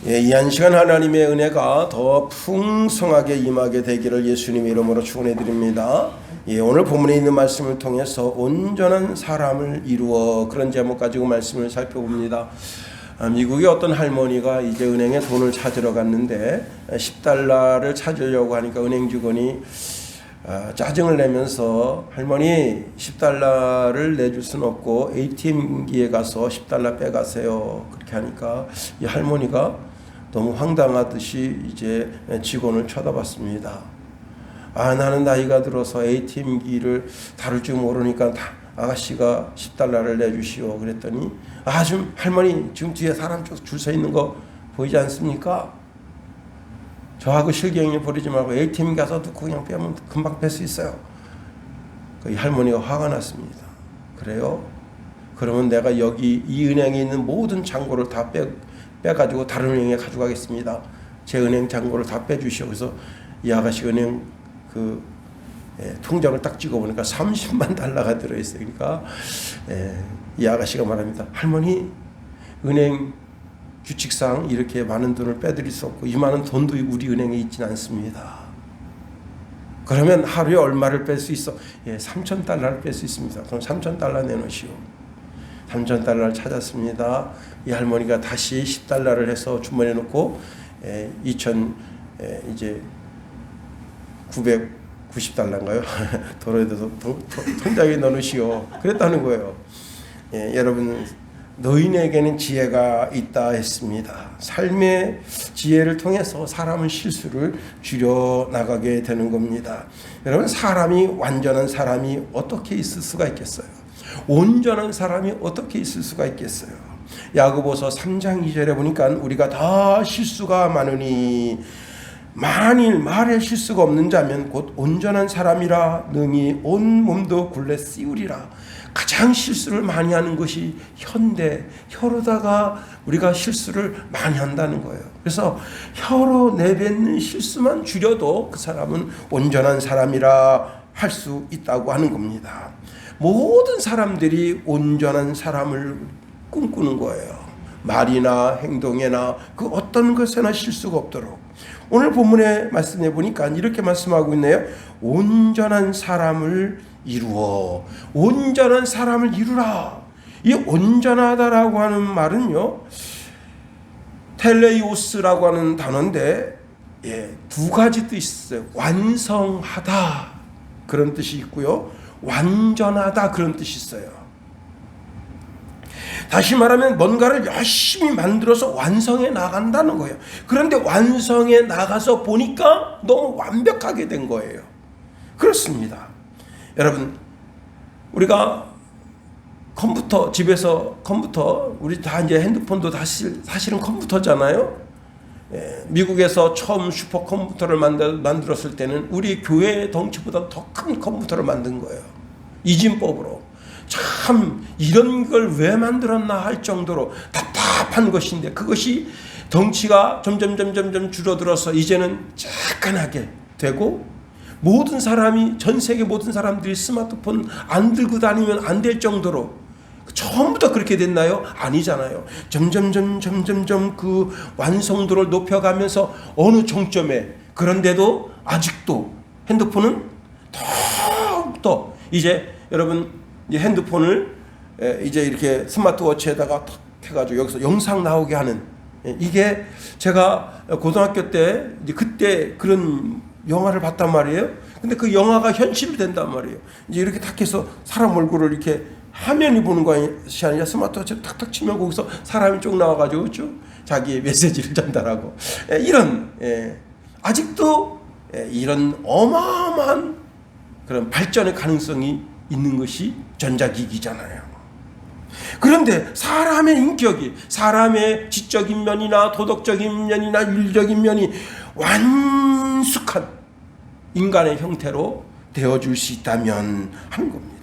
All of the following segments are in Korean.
이 한 시간 하나님의 은혜가 더 풍성하게 임하게 되기를 예수님의 이름으로 축원해 드립니다. 오늘 본문에 있는 말씀을 통해서 온전한 사람을 이루어, 그런 제목 가지고 말씀을 살펴봅니다. 미국의 어떤 할머니가 이제 은행에 돈을 찾으러 갔는데 10달러를 찾으려고 하니까 은행 직원이 짜증을 내면서, 할머니 10달러를 내줄 수는 없고 ATM기에 가서 10달러 빼가세요, 그렇게 하니까 이 할머니가 너무 황당하듯이 이제 직원을 쳐다봤습니다. 나는 나이가 들어서 ATM기를 다룰 줄 모르니까 아가씨가 10달러를 내주시오. 그랬더니 지금 할머니 지금 뒤에 사람 줄 서 있는 거 보이지 않습니까? 저하고 실경이 버리지 말고 ATM 가서 넣고 그냥 빼면 금방 뺄 수 있어요. 이 할머니가 화가 났습니다. 그래요? 그러면 내가 여기 이 은행에 있는 모든 잔고를 다 빼가지고 다른 은행에 가져가겠습니다. 제 은행 잔고를 다 빼주시오. 그래서 이 아가씨 은행 통장을 딱 찍어보니까 30만 달러가 들어있어요. 그러니까 이 아가씨가 말합니다. 할머니, 은행 규칙상 이렇게 많은 돈을 빼드릴 수 없고 이 많은 돈도 우리 은행에 있지는 않습니다. 그러면 하루에 얼마를 뺄 수 있어? 3,000달러를 뺄 수 있습니다. 그럼 3,000달러 내놓으시오. 3,000달러를 찾았습니다. 이 할머니가 다시 10달러를 해서 주머니에 넣고 이제 990달러인가요? 도로에서 통장에 넣으시오. 그랬다는 거예요. 여러분, 너희에게는 지혜가 있다 했습니다. 삶의 지혜를 통해서 사람은 실수를 줄여나가게 되는 겁니다. 여러분, 완전한 사람이 어떻게 있을 수가 있겠어요? 온전한 사람이 어떻게 있을 수가 있겠어요? 야고보서 3장 2절에 보니까 우리가 다 실수가 많으니 만일 말에 실수가 없는 자면 곧 온전한 사람이라 능히 온 몸도 굴레 씌우리라. 가장 실수를 많이 하는 것이 혀로다가 우리가 실수를 많이 한다는 거예요. 그래서 혀로 내뱉는 실수만 줄여도 그 사람은 온전한 사람이라 할 수 있다고 하는 겁니다. 모든 사람들이 온전한 사람을 꿈꾸는 거예요. 말이나 행동에나 그 어떤 것에나 실수가 없도록. 오늘 본문의 말씀에 보니까 이렇게 말씀하고 있네요. 온전한 사람을 이루어. 온전한 사람을 이루라. 이 온전하다라고 하는 말은요, 텔레이오스라고 하는 단어인데 두 가지 뜻이 있어요. 완성하다 그런 뜻이 있고요, 완전하다 그런 뜻이 있어요. 다시 말하면 뭔가를 열심히 만들어서 완성해 나간다는 거예요. 그런데 완성해 나가서 보니까 너무 완벽하게 된 거예요. 그렇습니다. 여러분, 우리가 집에서 컴퓨터, 우리 다 이제 핸드폰도 사실은 컴퓨터잖아요. 미국에서 처음 슈퍼컴퓨터를 만들었을 때는 우리 교회 덩치보다 더 큰 컴퓨터를 만든 거예요. 이진법으로. 참 이런 걸 왜 만들었나 할 정도로 답답한 것인데, 그것이 덩치가 점점 줄어들어서 이제는 쬐끈하게 되고, 전 세계 모든 사람들이 스마트폰 안 들고 다니면 안 될 정도로, 처음부터 그렇게 됐나요? 아니잖아요. 점점 그 완성도를 높여가면서 어느 정점에, 그런데도 아직도 핸드폰은 더욱더 이제 여러분, 이 핸드폰을 이제 이렇게 스마트워치에다가 탁 해가지고 여기서 영상 나오게 하는, 이게 제가 고등학교 때 이제 그때 그런 영화를 봤단 말이에요. 근데 그 영화가 현실이 된단 말이에요. 이제 이렇게 탁 해서 사람 얼굴을 이렇게 화면이 보는 것이 아니라 스마트워치 탁탁 치면 거기서 사람이 쭉 나와가지고 쭉 자기의 메시지를 전달하고, 이런 아직도 이런 어마어마한 그런 발전의 가능성이 있는 것이 전자기기잖아요. 그런데 사람의 인격이, 사람의 지적인 면이나 도덕적인 면이나 윤리적인 면이 완숙한 인간의 형태로 되어줄 수 있다면 하는 겁니다.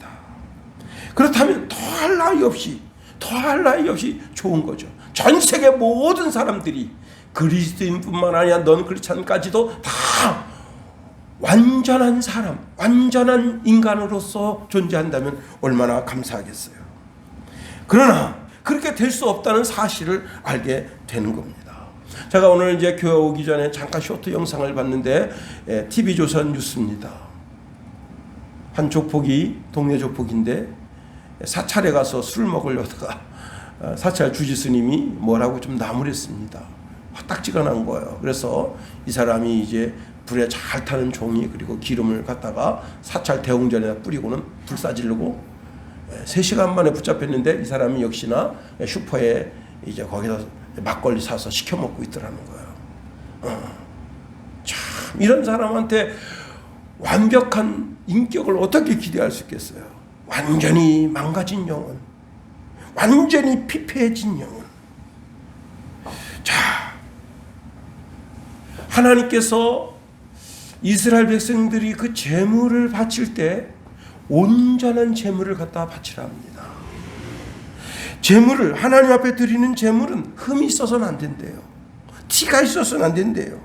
그렇다면 더할 나위 없이 좋은 거죠. 전 세계 모든 사람들이, 그리스도인뿐만 아니라 넌 크리스찬까지도 다 완전한 사람, 완전한 인간으로서 존재한다면 얼마나 감사하겠어요. 그러나 그렇게 될 수 없다는 사실을 알게 되는 겁니다. 제가 오늘 이제 교회 오기 전에 잠깐 쇼트 영상을 봤는데 TV조선 뉴스입니다. 한 족복이 동네 족복인데 사찰에 가서 술을 먹으려다가 사찰 주지 스님이 뭐라고 좀 나무랬습니다. 화딱지가 난 거예요. 그래서 이 사람이 이제 불에 잘 타는 종이 그리고 기름을 갖다가 사찰 대웅전에다 뿌리고는 불사지르고 3시간 만에 붙잡혔는데 이 사람이 역시나 슈퍼에 이제 거기다 막걸리 사서 시켜 먹고 있더라는 거예요. 참 이런 사람한테 완벽한 인격을 어떻게 기대할 수 있겠어요? 완전히 망가진 영혼, 완전히 피폐해진 영혼. 자, 하나님께서 이스라엘 백성들이 그 제물을 바칠 때 온전한 제물을 갖다 바치라 합니다. 제물을 하나님 앞에 드리는 제물은 흠이 있어서는 안 된대요. 티가 있어서는 안 된대요.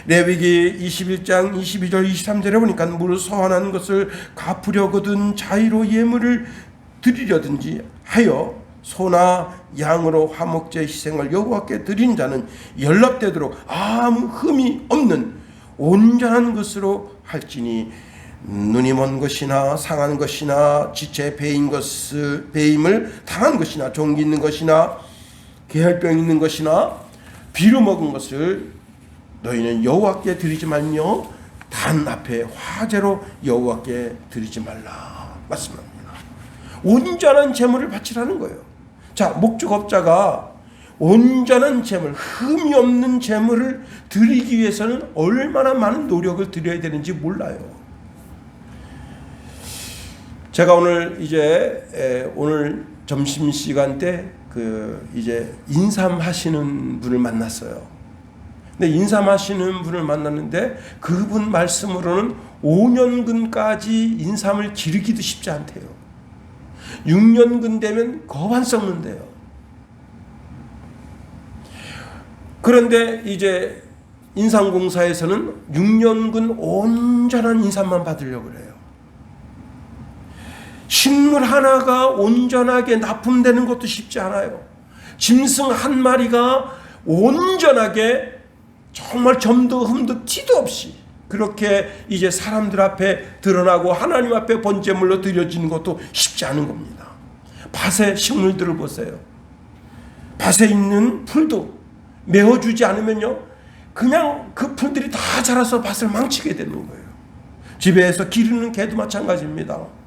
레위기 21장 22절 23절에 보니까 무릇 서원한 것을 갚으려거든 자의로 예물을 드리려든지 하여 소나 양으로 화목제 희생을 여호와께 드린 자는 연락되도록 아무 흠이 없는 온전한 것으로 할지니 눈이 먼 것이나 상한 것이나 지체 배임을 당한 것이나 종기 있는 것이나 계혈병 있는 것이나 비루 먹은 것을 너희는 여호와께 드리지 말며 단 앞에 화제로 여호와께 드리지 말라 말씀합니다. 온전한 제물을 바치라는 거예요. 자, 목축업자가 온전한 제물, 흠이 없는 제물을 드리기 위해서는 얼마나 많은 노력을 들여야 되는지 몰라요. 제가 오늘 이제 오늘 점심 시간 때 이제 인삼하시는 분을 만났어요. 근데 인삼하시는 분을 만났는데 그분 말씀으로는 5년근까지 인삼을 기르기도 쉽지 않대요. 6년근 되면 거반 썩는데요. 그런데 이제 인삼공사에서는 6년근 온전한 인삼만 받으려고 그래요. 식물 하나가 온전하게 납품되는 것도 쉽지 않아요. 짐승 한 마리가 온전하게 정말 점도 흠도 티도 없이 그렇게 이제 사람들 앞에 드러나고 하나님 앞에 번제물로 드려지는 것도 쉽지 않은 겁니다. 밭의 식물들을 보세요. 밭에 있는 풀도 메워주지 않으면요 그냥 그 풀들이 다 자라서 밭을 망치게 되는 거예요. 집에서 기르는 개도 마찬가지입니다.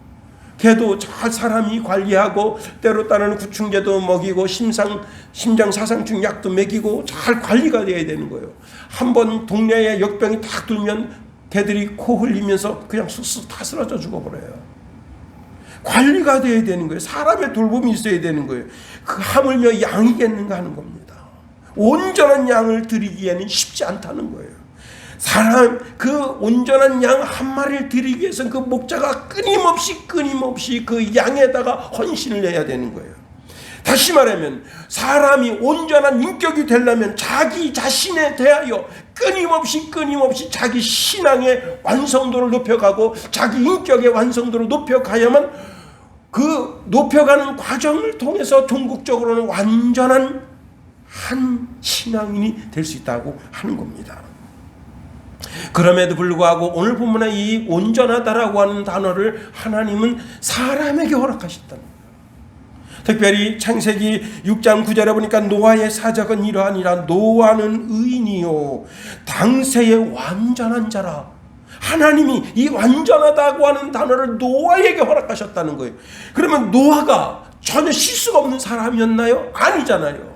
개도 잘 사람이 관리하고 때로 따르는 구충제도 먹이고 심장 사상충 약도 먹이고 잘 관리가 돼야 되는 거예요. 한번 동네에 역병이 딱 돌면 개들이 코 흘리면서 그냥 쑥쑥 다 쓰러져 죽어버려요. 관리가 돼야 되는 거예요. 사람의 돌봄이 있어야 되는 거예요. 그 하물며 양이겠는가 하는 겁니다. 온전한 양을 드리기에는 쉽지 않다는 거예요. 그 온전한 양 한 마리를 드리기 위해서는 그 목자가 끊임없이 그 양에다가 헌신을 해야 되는 거예요. 다시 말하면 사람이 온전한 인격이 되려면 자기 자신에 대하여 끊임없이 자기 신앙의 완성도를 높여가고 자기 인격의 완성도를 높여가야만 그 높여가는 과정을 통해서 종국적으로는 완전한 한 신앙인이 될 수 있다고 하는 겁니다. 그럼에도 불구하고 오늘 본문에 이 온전하다라고 하는 단어를 하나님은 사람에게 허락하셨다는 거예요. 특별히 창세기 6장 9절에 보니까 노아의 사적은 이러하니라. 노아는 의인이요 당세의 완전한 자라. 하나님이 이 완전하다고 하는 단어를 노아에게 허락하셨다는 거예요. 그러면 노아가 전혀 실수가 없는 사람이었나요? 아니잖아요.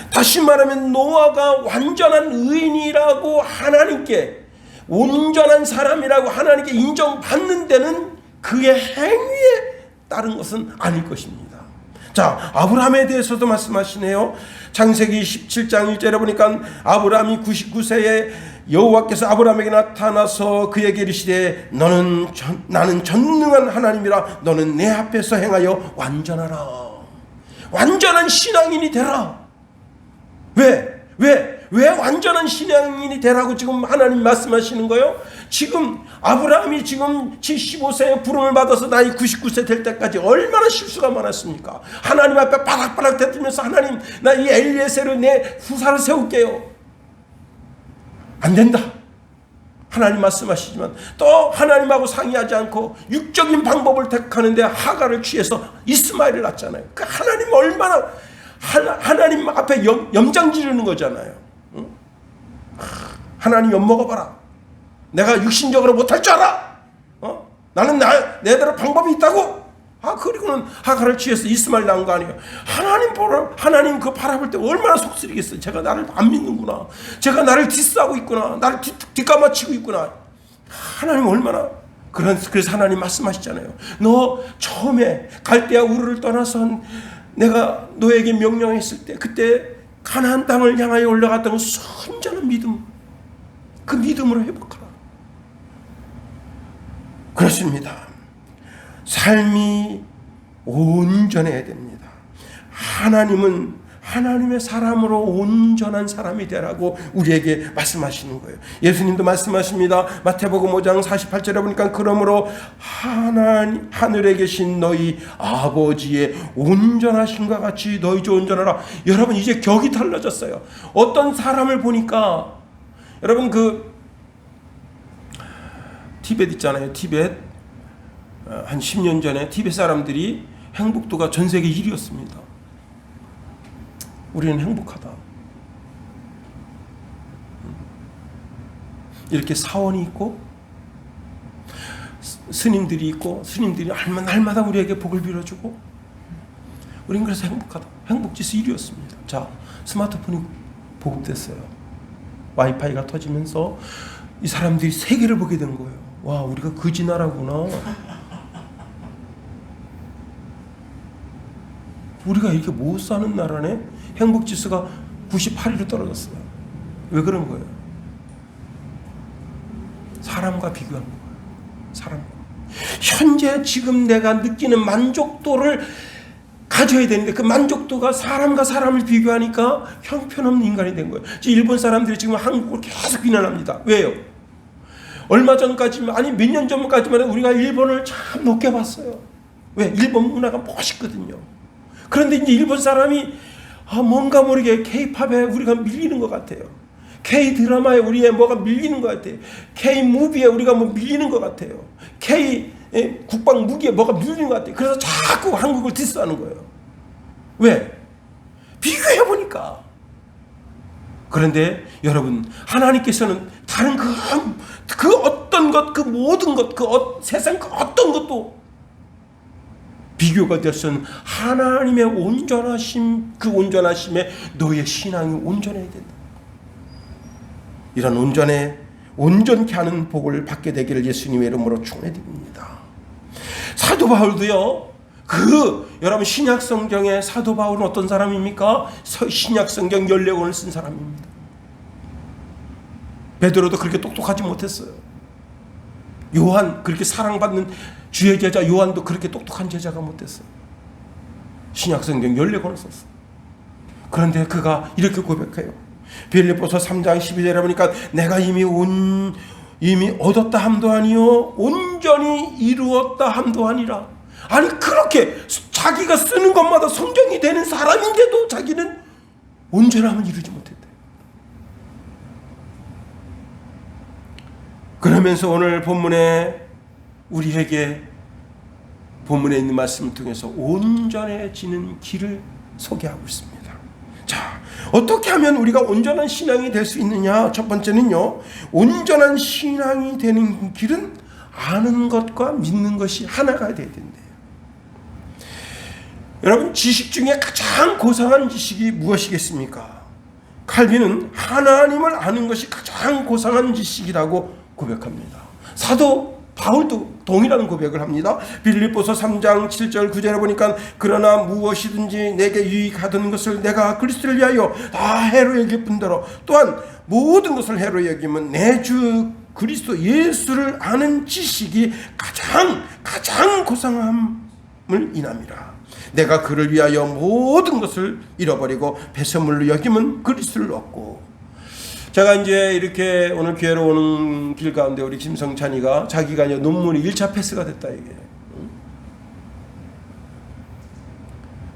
다시 말하면 노아가 완전한 의인이라고 하나님께 온전한 사람이라고 하나님께 인정받는 데는 그의 행위에 따른 것은 아닐 것입니다. 자, 아브라함에 대해서도 말씀하시네요. 창세기 17장 1절에 보니까 아브라함이 99세에 여호와께서 아브라함에게 나타나서 그에게 이르시되 나는 전능한 하나님이라. 너는 내 앞에서 행하여 완전하라. 완전한 신앙인이 되라. 왜? 왜 완전한 신앙인이 되라고 지금 하나님 말씀하시는 거예요? 지금 아브라함이 지금 75세에 부름을 받아서 나이 99세 될 때까지 얼마나 실수가 많았습니까? 하나님 앞에 바닥바닥 대들면서 하나님, 나 이 엘리에셀을 내 후사를 세울게요. 안 된다. 하나님 말씀하시지만 또 하나님하고 상의하지 않고 육적인 방법을 택하는데 하갈을 취해서 이스마엘을 낳잖아요. 그 하나님 얼마나 하나님 앞에 염장 지르는 거잖아요. 응? 하나님 엿먹어봐라. 내가 육신적으로 못할 줄 알아. 나는 내대로 방법이 있다고. 그리고는 하갈을 취해서 이스마엘 낳은 거 아니에요. 하나님 그 바라볼 때 얼마나 속쓰리겠어요. 제가 나를 안 믿는구나. 제가 나를 디스하고 있구나. 나를 뒷감아치고 있구나. 하나님 얼마나. 그래서 하나님 말씀하시잖아요. 너 처음에 갈대아 우르를 떠나서 내가 너에게 명령했을 때 그때 가나안 땅을 향하여 올라갔던 그 순전한 믿음, 그 믿음으로 회복하라. 그렇습니다. 삶이 온전해야 됩니다. 하나님은 하나님의 사람으로 온전한 사람이 되라고 우리에게 말씀하시는 거예요. 예수님도 말씀하십니다. 마태복음 5장 48절에 보니까 그러므로 하늘에 계신 너희 아버지의 온전하심과 같이 너희도 온전하라. 여러분 이제 격이 달라졌어요. 어떤 사람을 보니까 여러분 그 티벳 있잖아요. 티벳 한 10년 전에 티벳 사람들이 행복도가 전 세계 1위였습니다. 우리는 행복하다. 이렇게 사원이 있고 스님들이 있고 스님들이 날마다 우리에게 복을 빌어주고 우리는 그래서 행복하다. 행복지수 1위였습니다. 자, 스마트폰이 보급됐어요. 와이파이가 터지면서 이 사람들이 세계를 보게 된 거예요. 와, 우리가 거지 나라구나. 우리가 이렇게 못 사는 나라네. 행복지수가 98위로 떨어졌어요. 왜 그런 거예요? 사람과 비교한 거예요. 사람과. 현재 지금 내가 느끼는 만족도를 가져야 되는데 그 만족도가 사람과 사람을 비교하니까 형편없는 인간이 된 거예요. 일본 사람들이 지금 한국을 계속 비난합니다. 왜요? 얼마 전까지만, 아니 몇 년 전까지만 우리가 일본을 참 높게 봤어요. 왜? 일본 문화가 멋있거든요. 그런데 이제 일본 사람이 뭔가 모르게 K-팝에 우리가 밀리는 것 같아요. K-드라마에 우리의 뭐가 밀리는 것 같아요. K-무비에 우리가 뭐 밀리는 것 같아요. K-국방 무기에 뭐가 밀리는 것 같아요. 그래서 자꾸 한국을 디스하는 거예요. 왜? 비교해보니까. 그런데 여러분, 하나님께서는 다른 그 어떤 것, 그 모든 것, 세상 그 어떤 것도 비교가 되었은 하나님의 온전하심, 그 온전하심에 너의 신앙이 온전해야 된다. 이런 온전케 하는 복을 받게 되기를 예수님의 이름으로 축원드립니다. 사도 바울도요. 여러분 신약 성경의 사도 바울은 어떤 사람입니까? 신약 성경 14권을 쓴 사람입니다. 베드로도 그렇게 똑똑하지 못했어요. 요한, 그렇게 사랑받는 주의 제자 요한도 그렇게 똑똑한 제자가 못됐어요. 신약 성경 14권을 썼어요. 그런데 그가 이렇게 고백해요. 빌립보서 3장 12절에 보니까 내가 이미 얻었다 함도 아니요 온전히 이루었다 함도 아니라. 아니 그렇게 자기가 쓰는 것마다 성경이 되는 사람인데도 자기는 온전함을 이루지 못했대. 그러면서 오늘 본문에 우리에게 본문에 있는 말씀을 통해서 온전해지는 길을 소개하고 있습니다. 자, 어떻게 하면 우리가 온전한 신앙이 될 수 있느냐? 첫 번째는요, 온전한 신앙이 되는 길은 아는 것과 믿는 것이 하나가 돼야 된대요. 여러분, 지식 중에 가장 고상한 지식이 무엇이겠습니까? 칼빈은 하나님을 아는 것이 가장 고상한 지식이라고 고백합니다. 사도 바울도 동일한 고백을 합니다. 빌립보서 3장 7절 9절에 보니까 그러나 무엇이든지 내게 유익하던 것을 내가 그리스도를 위하여 다 해로 여길 뿐더러 또한 모든 것을 해로 여기면 내 주 그리스도 예수를 아는 지식이 가장 고상함을 인함이라. 내가 그를 위하여 모든 것을 잃어버리고 배설물로 여기면 그리스도를 얻고. 제가 이제 이렇게 오늘 교회로 오는 길 가운데 우리 김성찬이가 자기가 이제 논문이 1차 패스가 됐다 이게.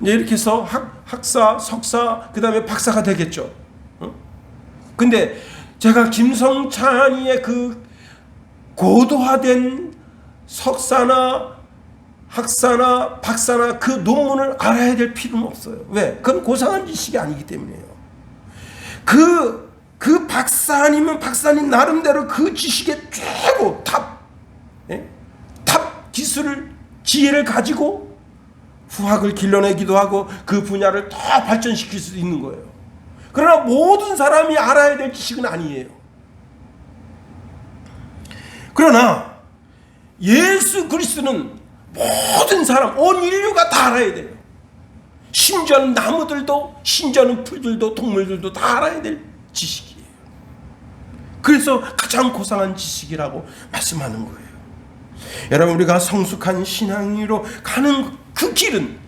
이제 이렇게 해서 학사, 석사, 그 다음에 박사가 되겠죠. 근데 제가 김성찬이의 그 고도화된 석사나 학사나 박사나 그 논문을 알아야 될 필요는 없어요. 왜? 그건 고상한 지식이 아니기 때문이에요. 그 박사 아니면 박사님 나름대로 그 지식의 최고 탑 기술을, 지혜를 가지고 후학을 길러내기도 하고 그 분야를 더 발전시킬 수 있는 거예요. 그러나 모든 사람이 알아야 될 지식은 아니에요. 그러나 예수 그리스도는 모든 사람, 온 인류가 다 알아야 돼요. 심지어는 나무들도, 심지어는 풀들도, 동물들도 다 알아야 될 지식이에요. 그래서 가장 고상한 지식이라고 말씀하는 거예요. 여러분, 우리가 성숙한 신앙으로 가는 그 길은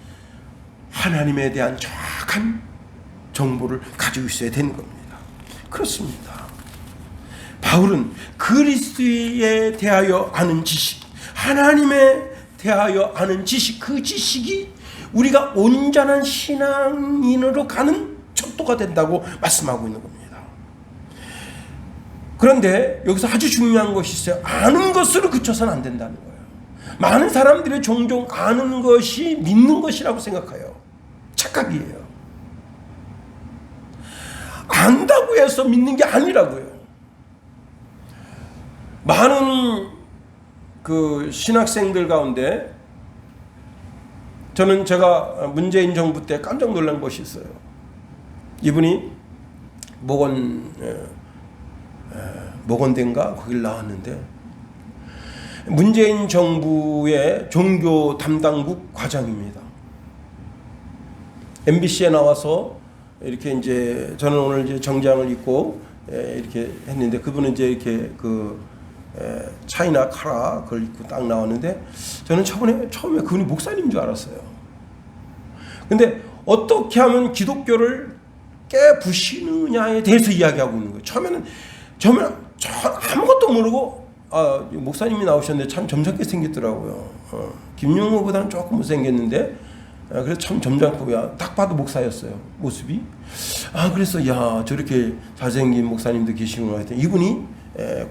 하나님에 대한 정확한 정보를 가지고 있어야 되는 겁니다. 그렇습니다. 바울은 그리스도에 대하여 아는 지식, 하나님에 대하여 아는 지식, 그 지식이 우리가 온전한 신앙인으로 가는 척도가 된다고 말씀하고 있는 겁니다. 그런데 여기서 아주 중요한 것이 있어요. 아는 것으로 그쳐서는 안 된다는 거예요. 많은 사람들이 종종 아는 것이 믿는 것이라고 생각해요. 착각이에요. 안다고 해서 믿는 게 아니라고요. 많은 그 신학생들 가운데 저는 제가 문재인 정부 때 깜짝 놀란 것이 있어요. 이분이 모건대인가 거길 나왔는데 문재인 정부의 종교 담당국 과장입니다. MBC에 나와서 이렇게 이제 저는 오늘 이제 정장을 입고 이렇게 했는데 그분은 이제 이렇게 차이나 카라 그걸 입고 딱 나왔는데 저는 처음에 그분이 목사님인 줄 알았어요. 근데 어떻게 하면 기독교를 깨부시느냐에 대해서 이야기하고 있는 거예요. 처음에는 아무것도 모르고 목사님이 나오셨는데 참 점잖게 생겼더라고요. 김용호보다는 조금 못생겼는데 그래서 참 점잖고 딱 봐도 목사였어요. 모습이. 그래서 야 저렇게 잘생긴 목사님도 계시구나 했더니 이분이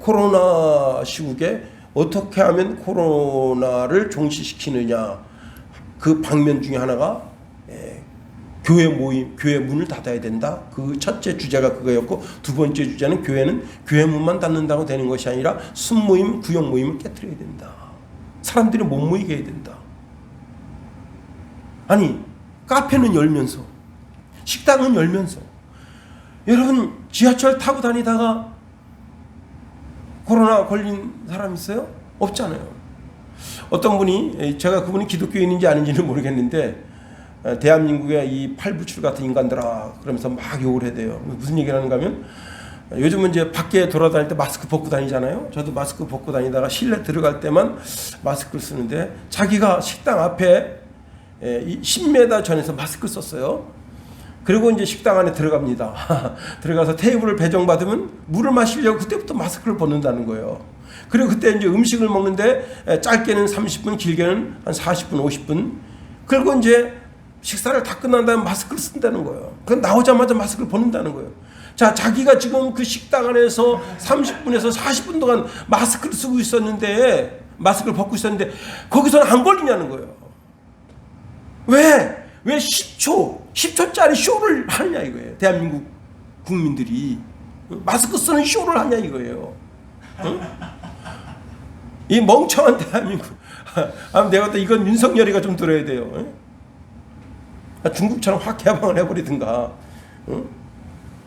코로나 시국에 어떻게 하면 코로나를 종식시키느냐 그 방면 중에 하나가 교회 모임, 교회 문을 닫아야 된다. 그 첫째 주제가 그거였고 두 번째 주제는 교회는 교회 문만 닫는다고 되는 것이 아니라 순모임, 구역 모임을 깨트려야 된다. 사람들이 못 모이게 해야 된다. 아니 카페는 열면서 식당은 열면서 여러분 지하철 타고 다니다가 코로나 걸린 사람 있어요? 없잖아요. 어떤 분이 제가 그분이 기독교인인지 아닌지는 모르겠는데 대한민국의 이 팔부출 같은 인간들아 그러면서 막 욕을 해대요. 무슨 얘기를 하는가 하면 요즘은 이제 밖에 돌아다닐 때 마스크 벗고 다니잖아요. 저도 마스크 벗고 다니다가 실내 들어갈 때만 마스크를 쓰는데 자기가 식당 앞에 10m 전에서 마스크를 썼어요. 그리고 이제 식당 안에 들어갑니다. 들어가서 테이블을 배정받으면 물을 마시려고 그때부터 마스크를 벗는다는 거예요. 그리고 그때 이제 음식을 먹는데 짧게는 30분, 길게는 한 40분, 50분. 그리고 이제 식사를 다 끝난 다음에 마스크를 쓴다는 거예요. 그건 나오자마자 마스크를 벗는다는 거예요. 자, 자기가 지금 그 식당 안에서 30분에서 40분 동안 마스크를 쓰고 있었는데, 마스크를 벗고 있었는데, 거기서는 안 걸리냐는 거예요. 왜 10초짜리 쇼를 하느냐 이거예요. 대한민국 국민들이. 마스크 쓰는 쇼를 하냐 이거예요. 응? 이 멍청한 대한민국. 내가 또 이건 윤석열이가 좀 들어야 돼요. 응? 중국처럼 확 개방을 해버리든가. 응?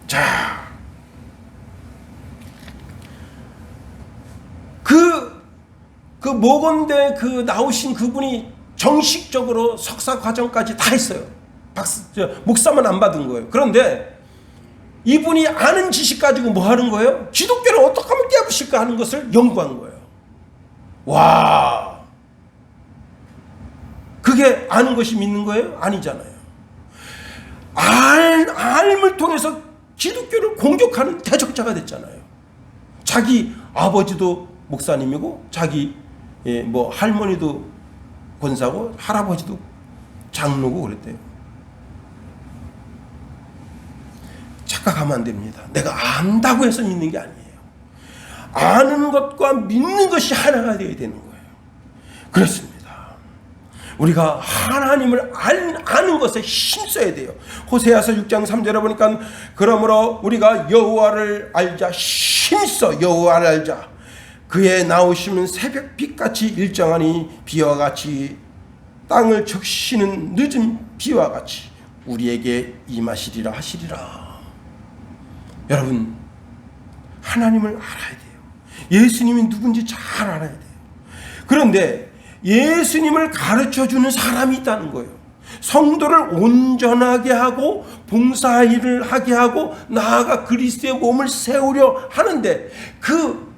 자, 그 모건대 그 나오신 그분이 정식적으로 석사 과정까지 다 했어요. 목사만 안 받은 거예요. 그런데 이분이 아는 지식 가지고 뭐 하는 거예요? 기독교를 어떻게 하면 깨부실까 하는 것을 연구한 거예요. 와, 그게 아는 것이 믿는 거예요? 아니잖아요. 알을 통해서 기독교를 공격하는 대적자가 됐잖아요. 자기 아버지도 목사님이고 자기 뭐 할머니도 권사고 할아버지도 장로고 그랬대요. 착각하면 안 됩니다. 내가 안다고 해서 믿는 게 아니에요. 아는 것과 믿는 것이 하나가 되어야 되는 거예요. 그렇습니다. 우리가 하나님을 아는 것에 힘써야 돼요. 호세아서 6장 3절에 보니까 그러므로 우리가 여호와를 알자. 힘써 여호와를 알자. 그의 나오시면 새벽빛같이 일정하니 비와 같이 땅을 적시는 늦은 비와 같이 우리에게 임하시리라 하시리라. 여러분, 하나님을 알아야 돼요. 예수님이 누군지 잘 알아야 돼요. 그런데 예수님을 가르쳐주는 사람이 있다는 거예요. 성도를 온전하게 하고 봉사일을 하게 하고 나아가 그리스도의 몸을 세우려 하는데 그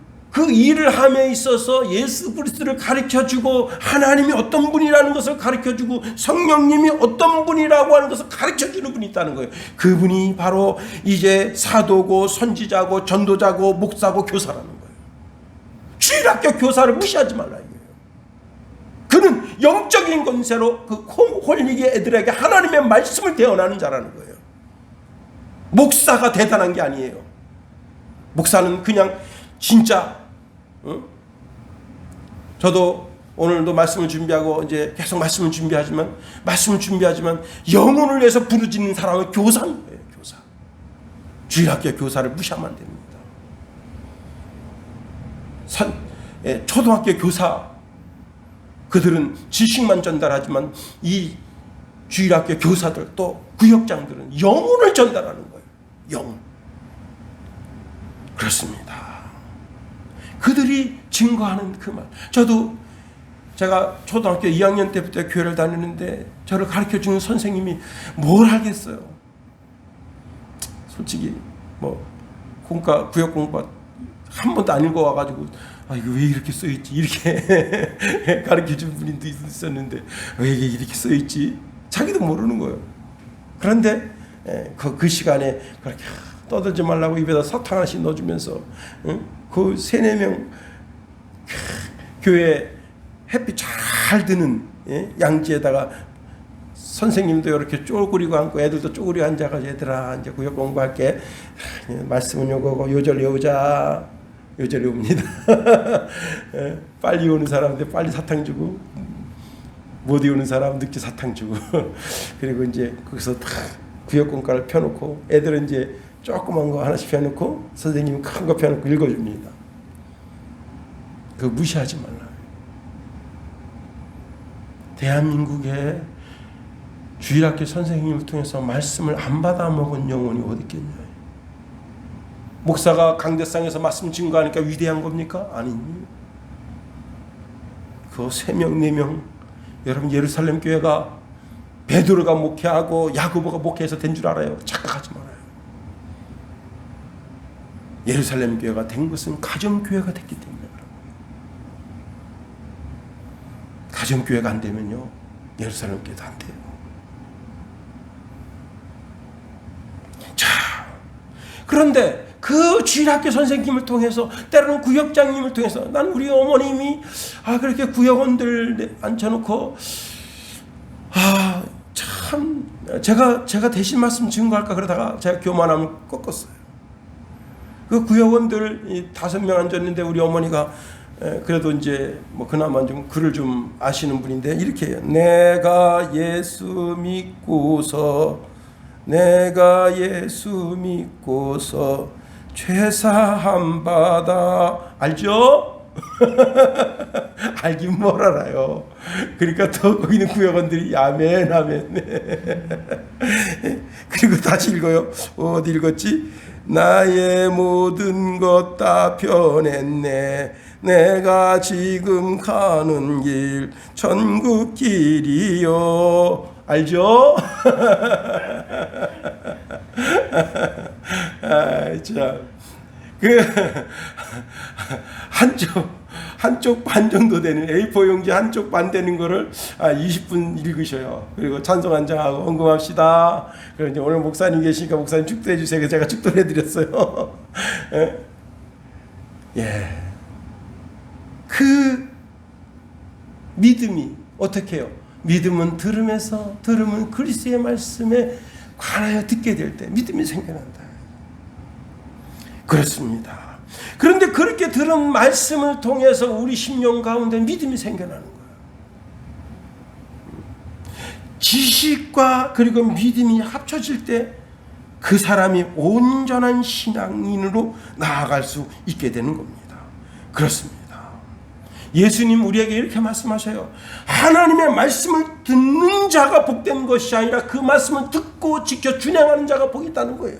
일을 함에 있어서 예수 그리스도를 가르쳐주고 하나님이 어떤 분이라는 것을 가르쳐주고 성령님이 어떤 분이라고 하는 것을 가르쳐주는 분이 있다는 거예요. 그분이 바로 이제 사도고 선지자고 전도자고 목사고 교사라는 거예요. 주일학교 교사를 무시하지 말라 이거예요. 그는 영적인 권세로 그 홀리게 애들에게 하나님의 말씀을 대언하는 자라는 거예요. 목사가 대단한 게 아니에요. 목사는 그냥 진짜 저도 오늘도 말씀을 준비하고 이제 계속 말씀을 준비하지만 영혼을 위해서 부르짖는 사람은 교사인 거예요. 교사. 주일학교 교사를 무시하면 안 됩니다. 초등학교 교사 그들은 지식만 전달하지만 이 주일학교 교사들 또 구역장들은 영혼을 전달하는 거예요. 영혼. 그렇습니다. 그들이 증거하는 그 말. 제가 초등학교 2학년 때부터 교회를 다니는데 저를 가르쳐주는 선생님이 뭘 하겠어요. 솔직히 뭐 구역 공부 한 번도 안 읽어와가지고 이거 왜 이렇게 써있지 이렇게 가르쳐준 분이 있었는데 왜 이게 이렇게 써있지 자기도 모르는 거예요. 그런데 그 시간에 그렇게 떠들지 말라고 입에다 사탕 하나씩 넣어주면서 그 3-4명 교회 햇빛 잘 드는 양지에다가 선생님도 이렇게 쪼그리고 앉고 애들도 쪼그리고 앉아가지고 얘들아 이제 구역 공부할게. 말씀은 요거고 요절 외우자. 요절 외웁니다. 빨리 오는 사람한테 빨리 사탕 주고 못 외우는 사람 늦게 사탕 주고 그리고 이제 거기서 다 구역 공과를 펴놓고 애들은 이제 조그만 거 하나씩 펴놓고 선생님은 큰 거 펴놓고 읽어줍니다. 그거 무시하지 말라. 대한민국에 주일학교 선생님을 통해서 말씀을 안 받아 먹은 영혼이 어디 있겠냐. 목사가 강대상에서 말씀 증거하니까 위대한 겁니까? 아니니. 그 3명 4명 여러분 예루살렘 교회가 베드로가 목회하고 야고보가 목회해서 된 줄 알아요? 착각하지 말아요. 예루살렘 교회가 된 것은 가정교회가 됐기 때문에 가정교회가 안 되면요 예루살렘 교회도 안 돼요. 자, 그런데 그 주일학교 선생님을 통해서 때로는 구역장님을 통해서 난 우리 어머님이 그렇게 구역원들 앉혀놓고 참 제가 대신 말씀 증거할까 그러다가 제가 교만함을 꺾었어요. 그 구역원들 5명 앉았는데 우리 어머니가 그래도 이제 뭐 그나마 좀 글을 좀 아시는 분인데 이렇게 해요. 내가 예수 믿고서 죄사함 받아. 알죠? 알긴 뭘 알아요. 그러니까 또 거기 있는 구역원들이 아멘 그리고 다시 읽어요. 어디 읽었지? 나의 모든 것 다 변했네. 내가 지금 가는 길 천국 길이요. 알죠? 참. 한쪽 반 정도 되는 A4 용지 한쪽 반 되는 거를 20분 읽으셔요. 그리고 찬송 한 장하고 헌금합시다. 그리고 이제 오늘 목사님 계시니까 목사님 축도해 주세요. 그래서 제가 축도해 드렸어요. 예. 그 믿음이 어떻게 해요? 믿음은 들으면 그리스도의 말씀에 관하여 듣게 될 때 믿음이 생겨난다. 그렇습니다. 그런데 그렇게 들은 말씀을 통해서 우리 심령 가운데 믿음이 생겨나는 거예요. 지식과 그리고 믿음이 합쳐질 때 그 사람이 온전한 신앙인으로 나아갈 수 있게 되는 겁니다. 그렇습니다. 예수님 우리에게 이렇게 말씀하셔요. 하나님의 말씀을 듣는 자가 복된 것이 아니라 그 말씀을 듣고 지켜 준행하는 자가 복이 있다는 거예요.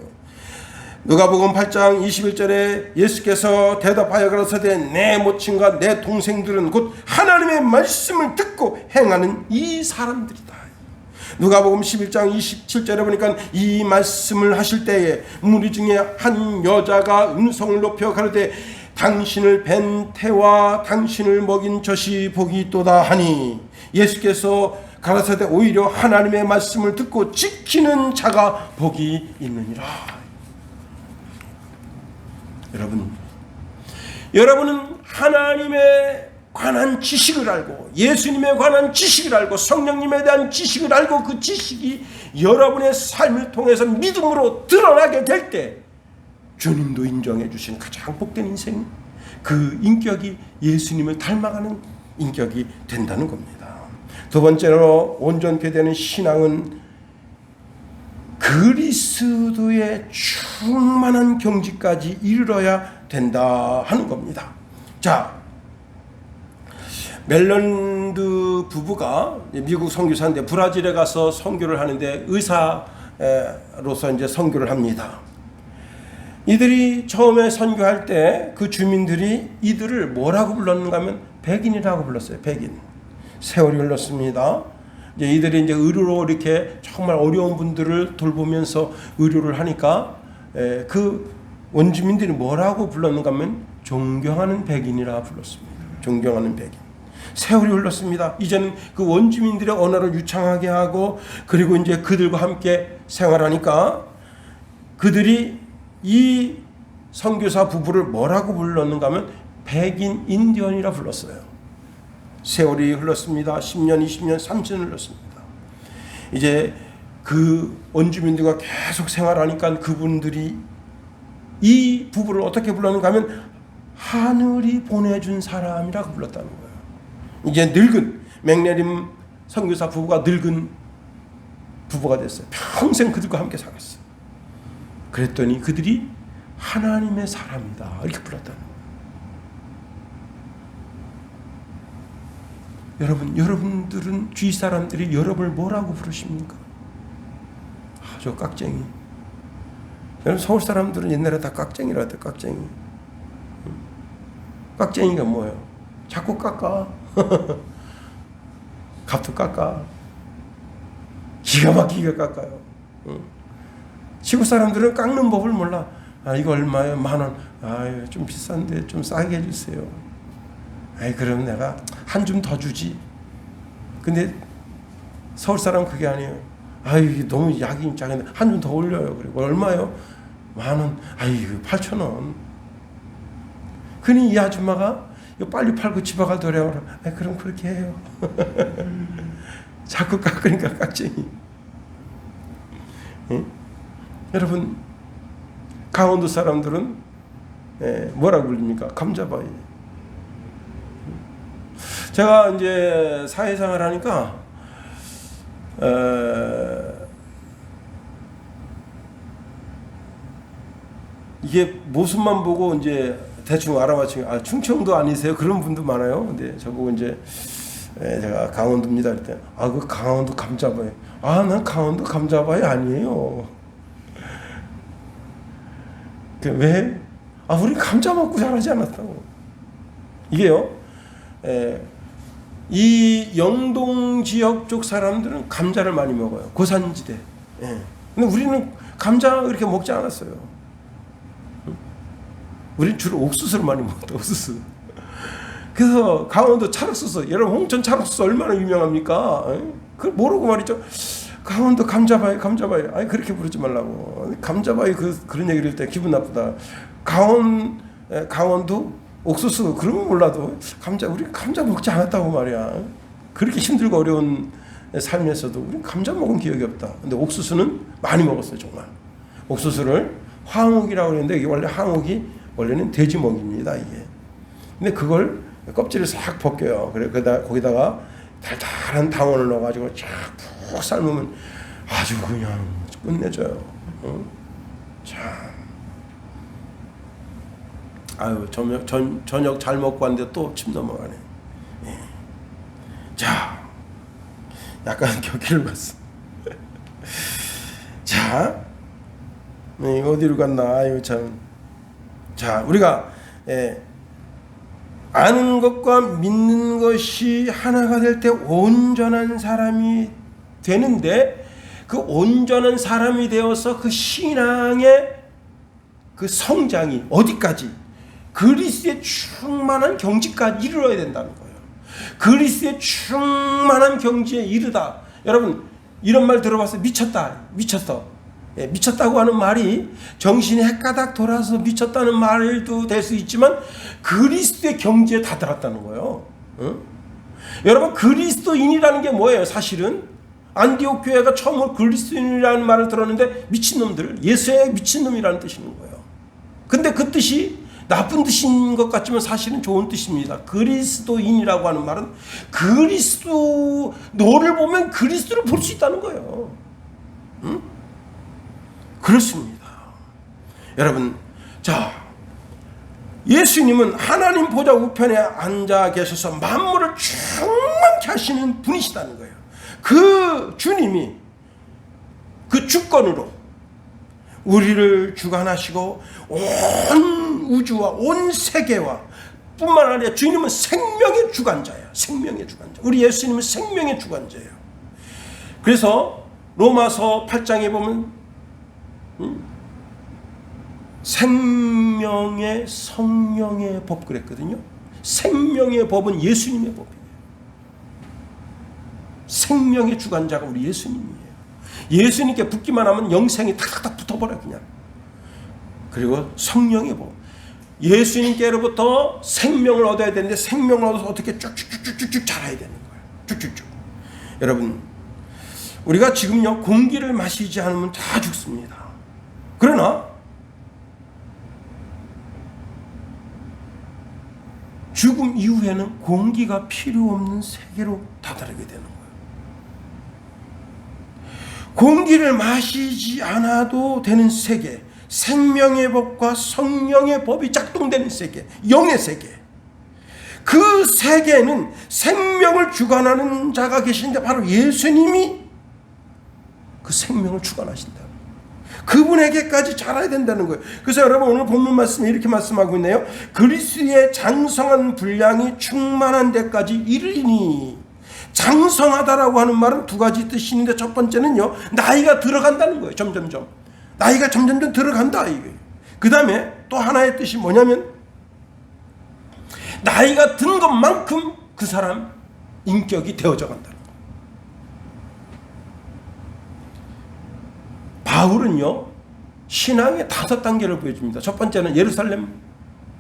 누가복음 8장 21절에 예수께서 대답하여 가라사대 내 모친과 내 동생들은 곧 하나님의 말씀을 듣고 행하는 이 사람들이다. 누가복음 11장 27절에 보니까 이 말씀을 하실 때에 무리 중에 한 여자가 음성을 높여 가로되 당신을 뵌 태와 당신을 먹인 젖이 복이 있도다 하니 예수께서 가라사대 오히려 하나님의 말씀을 듣고 지키는 자가 복이 있느니라. 여러분은 하나님에 관한 지식을 알고 예수님에 관한 지식을 알고 성령님에 대한 지식을 알고 그 지식이 여러분의 삶을 통해서 믿음으로 드러나게 될 때 주님도 인정해 주신 가장 복된 인생, 그 인격이 예수님을 닮아가는 인격이 된다는 겁니다. 두 번째로 온전케 되는 신앙은 그리스도의 충만한 경지까지 이르러야 된다 하는 겁니다. 자, 멜런드 부부가 미국 선교사인데 브라질에 가서 선교를 하는데 의사로서 이제 선교를 합니다. 이들이 처음에 선교할 때 그 주민들이 이들을 뭐라고 불렀는가 하면 백인이라고 불렀어요. 백인. 세월이 흘렀습니다. 이제 이들이 이제 의료로 이렇게 정말 어려운 분들을 돌보면서 의료를 하니까 그 원주민들이 뭐라고 불렀는가 하면 존경하는 백인이라 불렀습니다. 존경하는 백인. 세월이 흘렀습니다. 이제는 그 원주민들의 언어를 유창하게 하고 그리고 이제 그들과 함께 생활하니까 그들이 이 선교사 부부를 뭐라고 불렀는가 하면 백인 인디언이라 불렀어요. 세월이 흘렀습니다. 10년, 20년, 30년 흘렀습니다. 이제 그 원주민들과 계속 생활하니까 그분들이 이 부부를 어떻게 불렀는가 하면 하늘이 보내준 사람이라고 불렀다는 거예요. 이제 늙은 맥내림 선교사 부부가 늙은 부부가 됐어요. 평생 그들과 함께 살았어요. 그랬더니 그들이 하나님의 사람이다 이렇게 불렀다는 거예요. 여러분들은 주위 사람들이 여러분을 뭐라고 부르십니까? 저 깍쟁이. 여러분 서울 사람들은 옛날에 다 깍쟁이라 했대. 깍쟁이. 깍쟁이가 뭐예요? 자꾸 깎아. 값도 깎아. 기가 막히게 깎아요. 시골 사람들은 깎는 법을 몰라. 이거 얼마예요? 10,000원. 아유, 좀 비싼데 좀 싸게 해주세요. 그럼 내가 한 줌 더 주지. 근데 서울 사람 그게 아니에요. 이게 너무 약이 작은데 한 줌 더 올려요. 그리고 얼마요? 10,000원. 이거 8,000원. 그니 이 아줌마가 이거 빨리 팔고 집에 가더래요. 그럼 그렇게 해요. 자꾸 깎으니까 깍쟁이. 여러분 강원도 사람들은 뭐라고 불립니까? 감자바위. 제가 이제 사회생활 하니까 이게 모습만 보고 이제 대충 알아맞히고 충청도 아니세요? 그런 분도 많아요. 근데 저보고 이제 제가 강원도입니다. 그랬더니 그 강원도 감자바위. 난 강원도 감자바위 아니에요. 왜? 우리 감자 먹고 자라지 않았다고. 이게요. 이 영동 지역 쪽 사람들은 감자를 많이 먹어요. 고산지대. 근데 우리는 감자 이렇게 먹지 않았어요. 우리는 주로 옥수수를 많이 먹었다. 옥수수. 그래서 강원도 찰옥수수, 여러분 홍천 찰옥수수 얼마나 유명합니까? 그걸 모르고 말이죠. 강원도 감자바위, 감자바위. 아니 그렇게 부르지 말라고. 감자바위 그런 얘기를 할 때 기분 나쁘다. 강원도 옥수수 그러면 몰라도 우리 감자 먹지 않았다고 말이야. 그렇게 힘들고 어려운 삶에서도 우리 감자 먹은 기억이 없다. 근데 옥수수는 많이 먹었어요, 정말. 옥수수를 황옥이라고 그러는데 이게 원래 황옥이 원래는 돼지 먹입니다, 이게. 근데 그걸 껍질을 싹 벗겨요. 그래 거기다가 달달한 당원을 넣어가지고 쫙 삶으면 아주 그냥 끝내줘요. 참. 아유, 저녁 잘 먹고 왔는데 또 침 넘어가네. 예. 자, 약간 격기를 갔어. 자, 네, 어디로 갔나? 아유, 참. 자, 우리가, 아는 것과 믿는 것이 하나가 될 때 온전한 사람이 되는데, 그 온전한 사람이 되어서 그 신앙의 그 성장이 어디까지? 그리스도의 충만한 경지까지 이르러야 된다는 거예요. 그리스도의 충만한 경지에 이르다. 여러분 이런 말 들어봤어요? 미쳤어. 미쳤다고 하는 말이 정신이 헷가닥 돌아서 미쳤다는 말도 될 수 있지만 그리스도의 경지에 다다랐다는 거예요. 여러분 그리스도인이라는 게 뭐예요? 사실은 안디옥 교회가 처음으로 그리스도인이라는 말을 들었는데 미친놈들, 예수의 미친놈이라는 뜻이는 거예요. 근데 그 뜻이 나쁜 뜻인 것 같지만 사실은 좋은 뜻입니다. 그리스도인이라고 하는 말은 너를 보면 그리스도를 볼 수 있다는 거예요. 그렇습니다. 여러분, 자, 예수님은 하나님 보좌 우편에 앉아 계셔서 만물을 충만케 하시는 분이시다는 거예요. 그 주님이 그 주권으로 우리를 주관하시고 온 우주와 온 세계와 뿐만 아니라 주님은 생명의 주관자예요. 생명의 주관자. 우리 예수님은 생명의 주관자예요. 그래서 로마서 8장에 보면 생명의 성령의 법 그랬거든요. 생명의 법은 예수님의 법이에요. 생명의 주관자가 우리 예수님이에요. 예수님께 붙기만 하면 영생이 탁탁탁 붙어버려 그냥. 그리고 성령의 법. 예수님께로부터 생명을 얻어야 되는데 생명을 얻어서 어떻게 쭉쭉쭉쭉쭉 자라야 되는 거예요. 쭉쭉쭉. 여러분, 우리가 지금요 공기를 마시지 않으면 다 죽습니다. 그러나 죽음 이후에는 공기가 필요 없는 세계로 다다르게 되는 거예요. 공기를 마시지 않아도 되는 세계, 생명의 법과 성령의 법이 작동되는 세계, 영의 세계. 그 세계는 생명을 주관하는 자가 계신데 바로 예수님이 그 생명을 주관하신다. 그분에게까지 자라야 된다는 거예요. 그래서 여러분 오늘 본문 말씀에 이렇게 말씀하고 있네요. 그리스도의 장성한 분량이 충만한 데까지 이르리니. 장성하다라고 하는 말은 두 가지 뜻이 있는데 첫 번째는요, 나이가 들어간다는 거예요. 점점점 나이가 점점점 들어간다 이게. 그 다음에 또 하나의 뜻이 뭐냐면 나이가 든 것만큼 그 사람 인격이 되어져 간다는 거예요. 바울은요 신앙의 5단계를 보여줍니다. 첫 번째는 예루살렘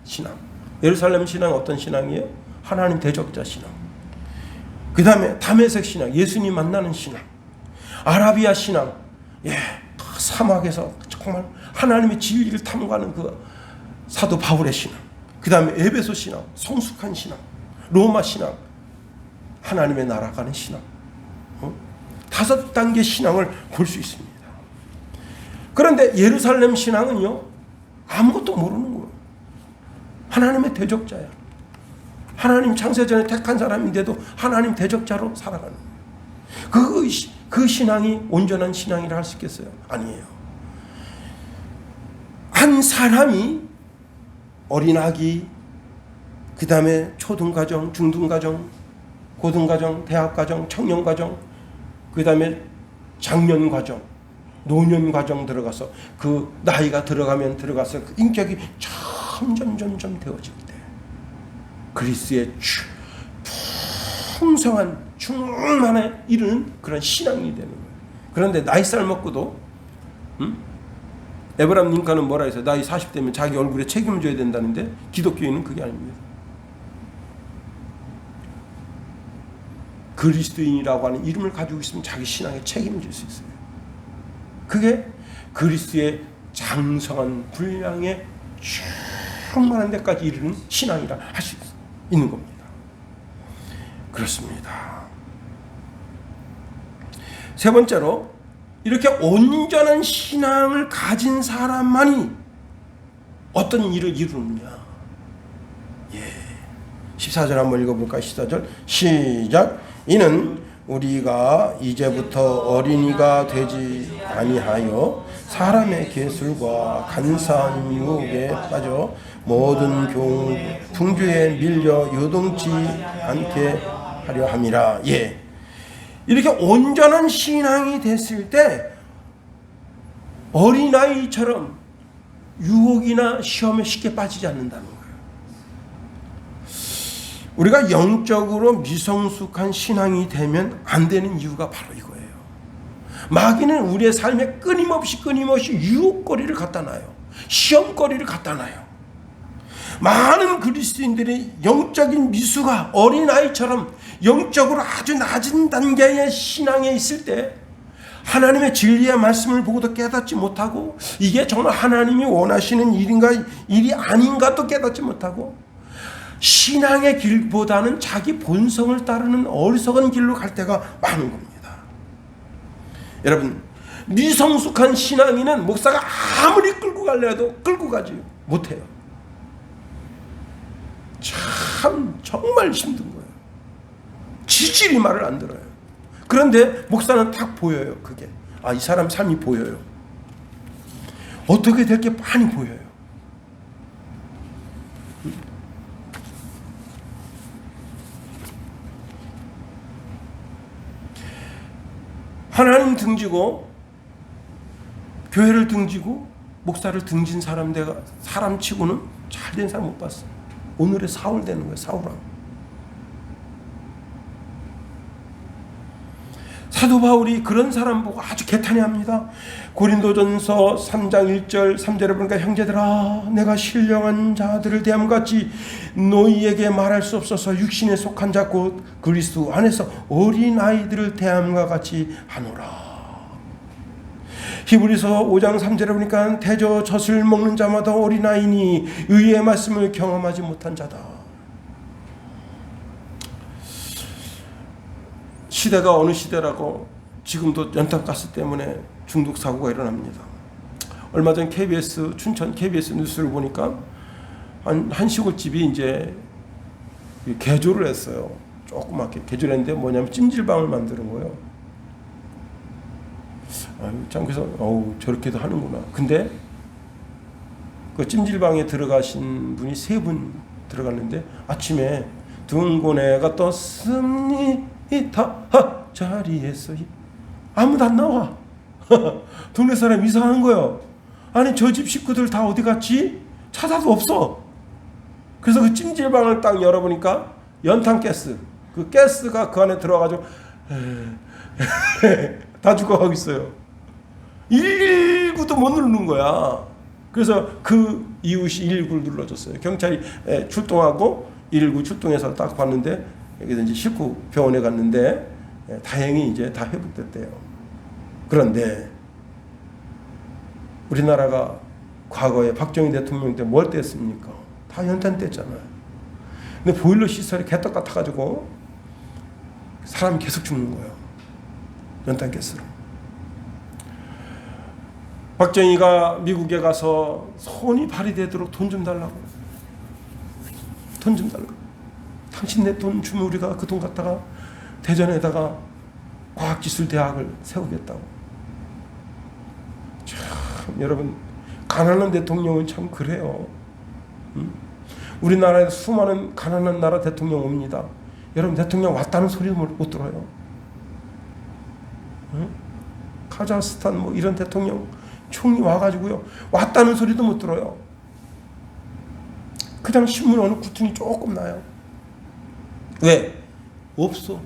신앙. 예루살렘 신앙은 어떤 신앙이에요? 하나님 대적자 신앙. 그 다음에 다메섹 신앙, 예수님 만나는 신앙. 아라비아 신앙, 사막에서 정말 하나님의 진리를 탐구하는 그 사도 바울의 신앙. 그 다음에 에베소 신앙, 성숙한 신앙. 로마 신앙, 하나님의 나라 가는 신앙. 5단계 신앙을 볼 수 있습니다. 그런데 예루살렘 신앙은요 아무것도 모르는 거예요. 하나님의 대적자야. 하나님 창세전에 택한 사람인데도 하나님 대적자로 살아가는 거예요. 그 신앙이 온전한 신앙이라 할 수 있겠어요? 아니에요. 한 사람이 어린아기, 그 다음에 초등과정, 중등과정, 고등과정, 대학과정, 청년과정, 그 다음에 장년과정, 노년과정 들어가서 그 나이가 들어가서 그 인격이 점점 되어질 때 그리스도의 풍성한 충만에 이르는 그런 신앙이 되는 거예요. 그런데 나이살 먹고도 에브라임 링컨은 뭐라 해서 나이 40대면 자기 얼굴에 책임을 져야 된다는데 기독교인은 그게 아닙니다. 그리스도인이라고 하는 이름을 가지고 있으면 자기 신앙에 책임을 질 수 있어요. 그게 그리스도의 장성한 분량에 충만한 데까지 이르는 신앙이라 할 수 있는 겁니다. 그렇습니다. 세 번째로 이렇게 온전한 신앙을 가진 사람만이 어떤 일을 이루느냐. 14절 한번 읽어볼까요? 14절 시작. 이는 우리가 이제부터 어린이가 되지 아니하여 사람의 계술과 간사한 유혹에 빠져 모든 풍주에 밀려 요동치 않게 하려 함이라. 이렇게 온전한 신앙이 됐을 때 어린아이처럼 유혹이나 시험에 쉽게 빠지지 않는다는 거예요. 우리가 영적으로 미성숙한 신앙이 되면 안 되는 이유가 바로 이거예요. 마귀는 우리의 삶에 끊임없이 유혹거리를 갖다 놔요. 시험거리를 갖다 놔요. 많은 그리스도인들의 영적인 미수가 어린아이처럼 영적으로 아주 낮은 단계의 신앙에 있을 때 하나님의 진리의 말씀을 보고도 깨닫지 못하고 이게 정말 하나님이 원하시는 일이 아닌가 또 깨닫지 못하고 신앙의 길보다는 자기 본성을 따르는 어리석은 길로 갈 때가 많은 겁니다. 여러분, 미성숙한 신앙인은 목사가 아무리 끌고 가려 해도 끌고 가지 못해요. 참 정말 힘든 거예요. 지질이 말을 안 들어요. 그런데 목사는 딱 보여요. 그게 이 사람 삶이 보여요. 어떻게 될 게 많이 보여요. 하나님 등지고 교회를 등지고 목사를 등진 사람 치고는 잘된 사람 못 봤어요. 오늘의 사울 되는 거예요. 사울하고. 사도 바울이 그런 사람 보고 아주 개탄해합니다. 고린도전서 3장 1절 3절에 보니까 형제들아 내가 신령한 자들을 대함같이 너희에게 말할 수 없어서 육신에 속한 자 곧 그리스도 안에서 어린아이들을 대함과 같이 하노라. 히브리서 5장 3절에 보니까 대저 젖을 먹는 자마다 어린아이니 의의 말씀을 경험하지 못한 자다. 시대가 어느 시대라고 지금도 연탄가스 때문에 중독 사고가 일어납니다. 얼마 전 춘천 KBS 뉴스를 보니까 한 시골집이 이제 개조를 했어요. 조그맣게 개조를 했는데 뭐냐면 찜질방을 만드는 거예요. 참 그래서 저렇게도 하는구나. 근데 그 찜질방에 들어가신 분이 3분 들어갔는데 아침에 둥근애가 떴습니다. 자리에서 아무도 안 나와. 동네 사람 이상한 거예요. 아니 저 집 식구들 다 어디 갔지? 찾아도 없어. 그래서 그 찜질방을 딱 열어보니까 연탄가스, 그 가스가 그 안에 들어가가지고 다 죽어가고 있어요. 119도 못 누르는 거야. 그래서 그 이웃이 119를 눌러줬어요. 경찰이 출동하고 119 출동해서 딱 봤는데 여기서 이제 싣고 병원에 갔는데 다행히 이제 다 회복됐대요. 그런데 우리나라가 과거에 박정희 대통령 때 뭘 뗐습니까? 다 연탄 뗐잖아요. 근데 보일러 시설이 개떡 같아가지고 사람이 계속 죽는 거예요. 연탄 가스로. 박정희가 미국에 가서 손이 발휘되도록 돈 좀 달라고. 돈 좀 달라고. 당신 내 돈 주면 우리가 그 돈 갖다가 대전에다가 과학기술대학을 세우겠다고. 참 여러분 가난한 대통령은 참 그래요. 우리나라에 수많은 가난한 나라 대통령 옵니다. 여러분 대통령 왔다는 소리도 못 들어요. 카자흐스탄 뭐 이런 대통령 총리 와가지고요 왔다는 소리도 못 들어요. 그냥 신문 어느 구퉁이 조금 나요. 왜? 없어.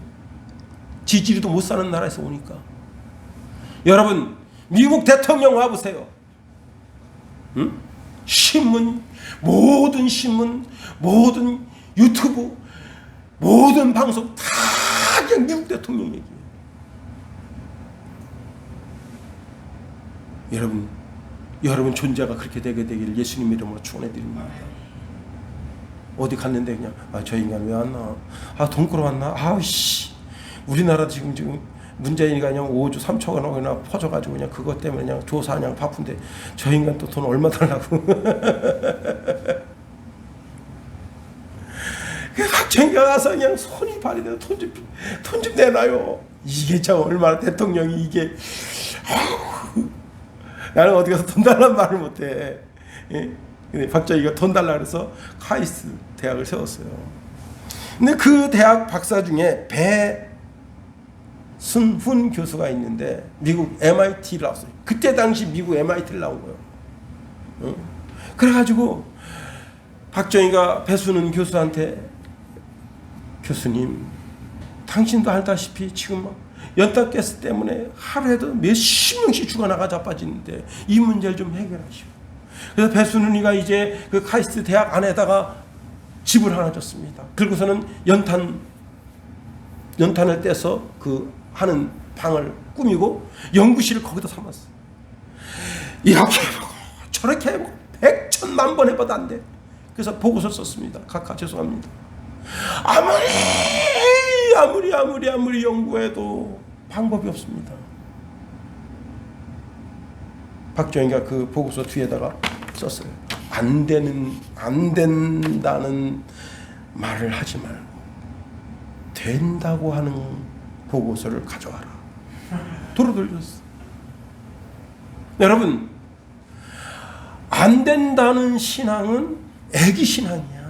지지리도 못 사는 나라에서 오니까. 여러분, 미국 대통령 와보세요. 응? 신문, 모든 신문, 모든 유튜브, 모든 방송 다 그냥 미국 대통령 얘기예요. 여러분 존재가 그렇게 되게 되기를 예수님 이름으로 축원해드립니다. 어디 갔는데 그냥 저 인간 왜 왔나? 돈 끌어 왔나? 아우씨, 우리나라 지금 문재인이가 그냥 5조 3천 원이나 퍼져가지고 그냥 그것 때문에 그냥 조사 그냥 바쁜데 저 인간 또 돈 얼마 달라고? 박정희가 가서 그냥 손이 발이 돼서 돈 좀 내놔요. 이게 참 얼마나 대통령이 이게 나는 어디 가서 돈 달라는 말을 못해. 예? 근데 박정희가 돈 달라 그래서 카이스트 대학을 세웠어요. 근데 그 대학 박사 중에 배순훈 교수가 있는데 미국 MIT를 나왔어요. 그때 당시 미국 MIT를 나온 거예요. 응? 그래가지고 박정희가 배순훈 교수한테 교수님, 당신도 알다시피 지금 막 연탄가스 때문에 하루에도 몇십 명씩 죽어나가 자빠지는데 이 문제를 좀 해결하시오. 그래서 배순훈이가 이제 그 카이스트 대학 안에다가 집을 하나 줬습니다. 그리고서는 연탄을 떼서 그 하는 방을 꾸미고 연구실을 거기다 삼았어. 이렇게 해보고 저렇게 해보고 100,000만 번 해봐도 안 돼. 그래서 보고서 썼습니다. 각하 죄송합니다. 아무리 연구해도 방법이 없습니다. 박정희가 그 보고서 뒤에다가 썼어요. 안 된다는 말을 하지 말고 된다고 하는 보고서를 가져와라. 도로 돌렸어. 여러분, 안 된다는 신앙은 애기 신앙이야.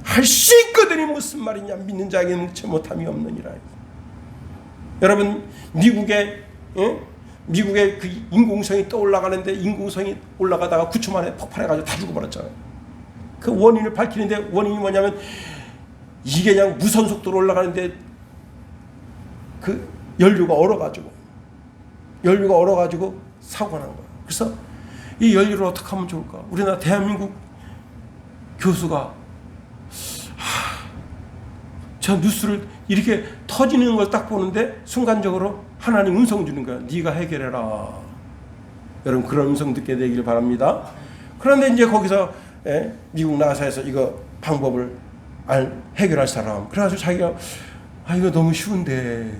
할 수 있거든이 무슨 말이냐. 믿는 자에게는 묻지 못함이 없느니라. 여러분, 미국의 그 인공성이 떠올라가는데 인공성이 올라가다가 9초 만에 폭발해가지고 다 죽어버렸잖아요. 그 원인을 밝히는데 원인이 뭐냐면 이게 그냥 무선 속도로 올라가는데 그 연료가 얼어가지고 사고가 난 거예요. 그래서 이 연료를 어떻게 하면 좋을까? 우리나라 대한민국 교수가 저 뉴스를 이렇게 터지는 걸 딱 보는데 순간적으로 하나님 음성 주는 거야. 네가 해결해라. 여러분, 그런 음성 듣게 되길 바랍니다. 그런데 이제 거기서 미국 나사에서 이거 방법을 해결할 사람. 그래가지고 자기가 이거 너무 쉬운데.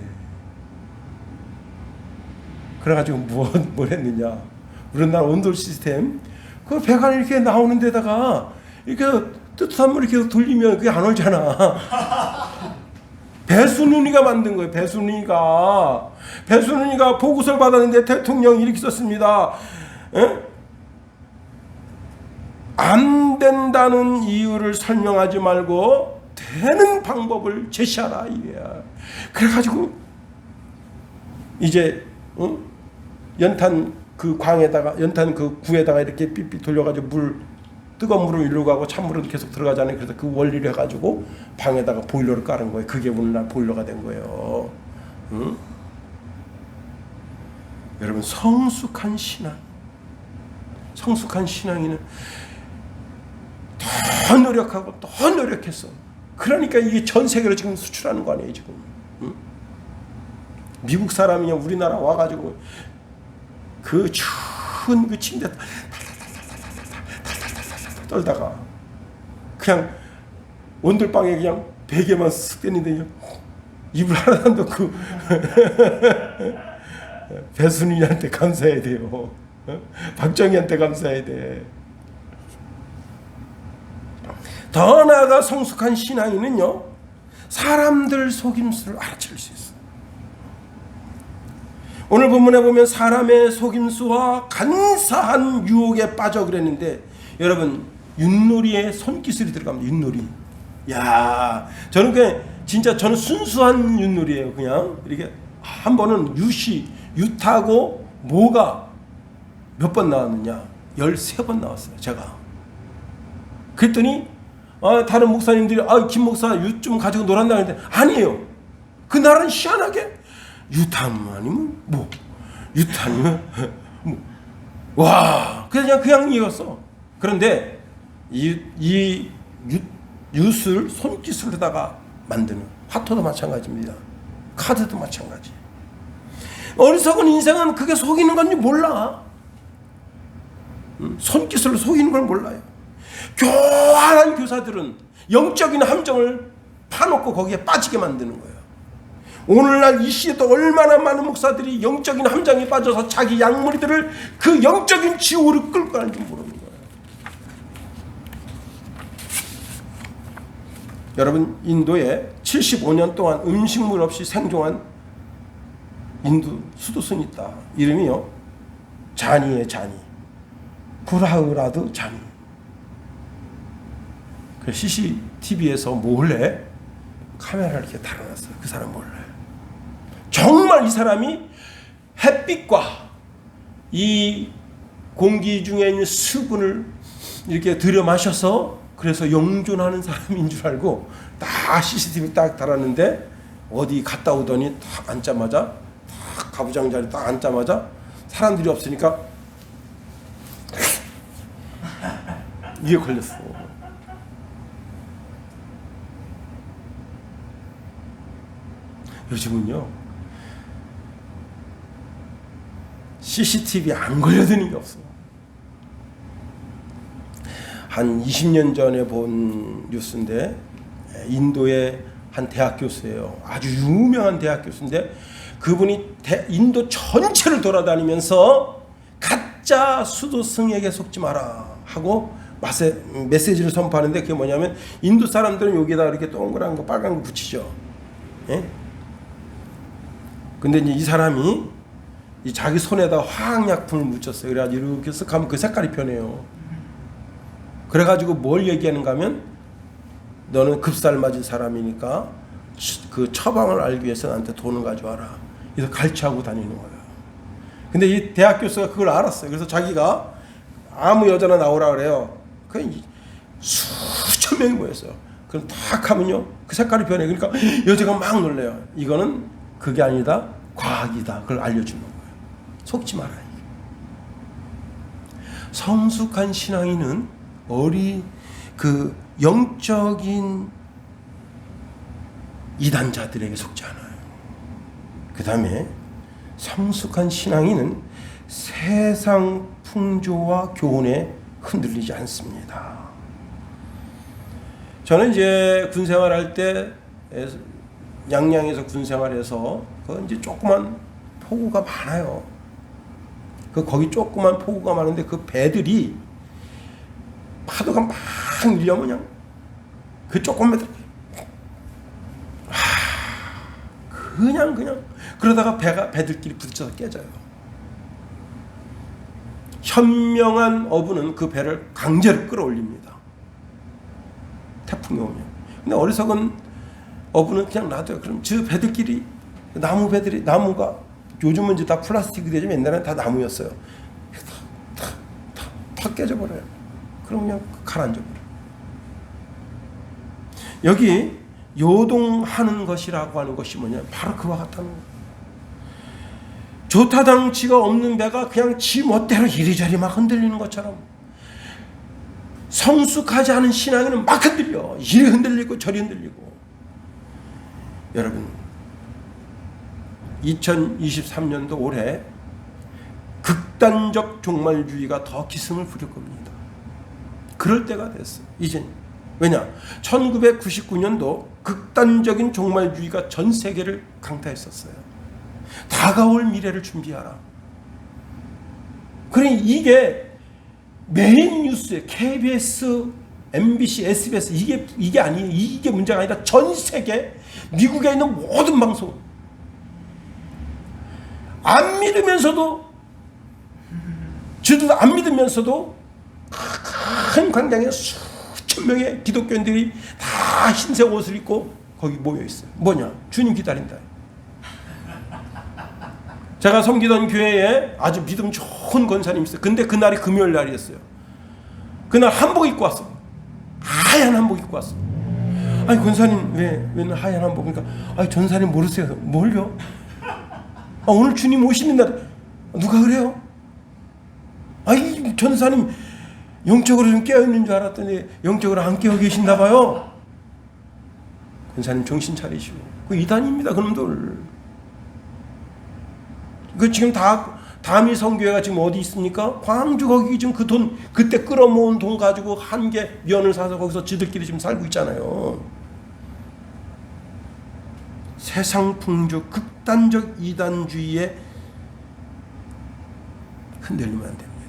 그래가지고 뭘 했느냐. 우리나라 온돌 시스템 그 배관이 이렇게 나오는 데다가 이렇게 뜨뜻한 물 이렇게 돌리면 그게 안 얼잖아. 배순훈이가 만든 거예요. 배순훈이가 보고서를 받았는데 대통령이 이렇게 썼습니다. 안 된다는 이유를 설명하지 말고 되는 방법을 제시하라 이거야. 그래가지고 이제 연탄 그 구에다가 이렇게 삐삐 돌려가지고 뜨거운 물을 일로 가고 찬물은 계속 들어가잖아요. 그래서 그 원리를 해가지고 방에다가 보일러를 깔은 거예요. 그게 오늘날 보일러가 된 거예요. 응? 여러분, 성숙한 신앙인은 더 노력하고 더 노력했어. 그러니까 이게 전 세계로 지금 수출하는 거 아니에요 지금. 응? 미국 사람이 우리나라 와가지고 그 추운 그 침대 떨다가 그냥 온돌방에 그냥 베개만 쓱 댔는데 입을 하나도 안 닫고 배순이한테 감사해야 돼요. 박정희한테 감사해야 돼. 더 나아가 성숙한 신앙인은요, 사람들 속임수를 알아챌 수 있어요. 오늘 본문에 보면 사람의 속임수와 간사한 유혹에 빠져 그랬는데, 여러분, 윷놀이에 손기술이 들어갑니다. 윷놀이. 야, 저는 저는 순수한 윷놀이에요. 그냥 이렇게 한 번은 윷하고 모가 몇 번 나왔느냐? 13번 나왔어요. 제가. 그랬더니 다른 목사님들이 김 목사 윷 좀 가지고 놀았나 했는데 아니에요. 그날은 희한하게 유탄 아니면 뭐 유탄이면 뭐 와 그냥 이었어. 그런데 이 윷을 손기술로다가 만드는 화토도 마찬가지입니다. 카드도 마찬가지. 어리석은 인생은 그게 속이는 건지 몰라. 손기술로 속이는 걸 몰라요. 교활한 교사들은 영적인 함정을 파놓고 거기에 빠지게 만드는 거예요. 오늘날 이 시대도 얼마나 많은 목사들이 영적인 함정에 빠져서 자기 양무리들을 그 영적인 지옥으로 끌고 가는지 모르는 거예요. 여러분, 인도에 75년 동안 음식물 없이 생존한 인도 수도승이 있다. 이름이요, 자니의 자니, 구라우라드 자니. 그 CCTV에서 몰래 카메라를 이렇게 달아놨어요. 그 사람 몰래. 정말 이 사람이 햇빛과 이 공기 중에 있는 수분을 이렇게 들여 마셔서 그래서 영존하는 사람인 줄 알고 딱 CCTV 딱 달았는데 어디 갔다 오더니 딱 앉자마자 딱 가부장자리 딱 앉자마자 사람들이 없으니까 이게 걸렸어. 요즘은요 CCTV 안 걸려드는 게 없어. 한 20년 전에 본 뉴스인데 인도의 한 대학 교수예요. 아주 유명한 대학 교수인데 그분이 인도 전체를 돌아다니면서 가짜 수도승에게 속지 마라 하고 메시지를 선포하는데 그게 뭐냐면 인도 사람들은 여기다 이렇게 동그란 거 빨간 거 붙이죠. 예? 근데 이제 이 사람이 자기 손에다 화학약품을 묻혔어요. 그래가지고 이렇게 쓱 하면 그 색깔이 변해요. 그래가지고 뭘 얘기하는가 하면 너는 급살 맞은 사람이니까 그 처방을 알기 위해서 나한테 돈을 가져와라. 그래서 갈취하고 다니는 거예요. 근데 이 대학 교수가 그걸 알았어요. 그래서 자기가 아무 여자나 나오라 그래요. 그 수천 명이 모였어요. 그럼 탁 하면요 그 색깔이 변해. 그러니까 여자가 막 놀래요. 이거는 그게 아니다, 과학이다. 그걸 알려주는 거예요. 속지 말아요. 성숙한 신앙인은 그 영적인 이단자들에게 속지 않아요. 그 다음에 성숙한 신앙인은 세상 풍조와 교훈에 흔들리지 않습니다. 저는 이제 군 생활할 때 양양에서 군 생활해서 그 이제 조그만 포구가 많아요. 거기 조그만 포구가 많은데 그 배들이 파도가 막 밀려면 그냥 그 조그만 배들 그냥 그러다가 배들끼리 부딪혀서 깨져요. 현명한 어부는 그 배를 강제로 끌어올립니다. 태풍이 오면. 근데 어리석은 어부는 그냥 놔둬요. 그럼 저 배들끼리 나무가 요즘은 이제 다 플라스틱이 되지만 옛날에는 다 나무였어요. 다 깨져버려요. 그럼 그냥 가라앉아버려요. 여기 요동하는 것이라고 하는 것이 뭐냐, 바로 그와 같다는 거예요. 조타장치가 없는 배가 그냥 지 멋대로 이리저리 막 흔들리는 것처럼 성숙하지 않은 신앙에는 막 흔들려. 이리 흔들리고 저리 흔들리고. 여러분, 2023년도 올해 극단적 종말주의가 더 기승을 부릴 겁니다. 그럴 때가 됐어요. 이젠. 왜냐? 1999년도 극단적인 종말주의가 전 세계를 강타했었어요. 다가올 미래를 준비하라. 그러니 이게 메인 뉴스에 KBS, MBC, SBS 이게 아니에요. 이게 문제가 아니라 전 세계 미국에 있는 모든 방송 안 믿으면서도 저도 안 믿으면서도 큰 광장에 수천 명의 기독교인들이 다 흰색 옷을 입고 거기 모여 있어요. 뭐냐? 주님 기다린다. 제가 섬기던 교회에 아주 믿음 좋은 권사님이 있어요. 근데 그날이 금요일 날이었어요. 그날 한복 입고 왔어. 하얀 한복 입고 왔어. 아니 권사님 왜 하얀 한복? 그러니까 아니 전사님 모르세요? 뭘요? 오늘 주님 오시는 날. 누가 그래요? 아이 전사님 영적으로 좀 깨어있는 줄 알았더니 영적으로 안 깨어 계신다 봐요. 권사님 정신 차리시고. 그 이단입니다 그놈들. 그 지금 다미 성교회가 지금 어디 있습니까? 광주 거기 지금 그 돈 그때 끌어모은 돈 가지고 한 개 면을 사서 거기서 지들끼리 지금 살고 있잖아요. 세상 풍조 극단적 이단주의에 흔들리면 안 됩니다.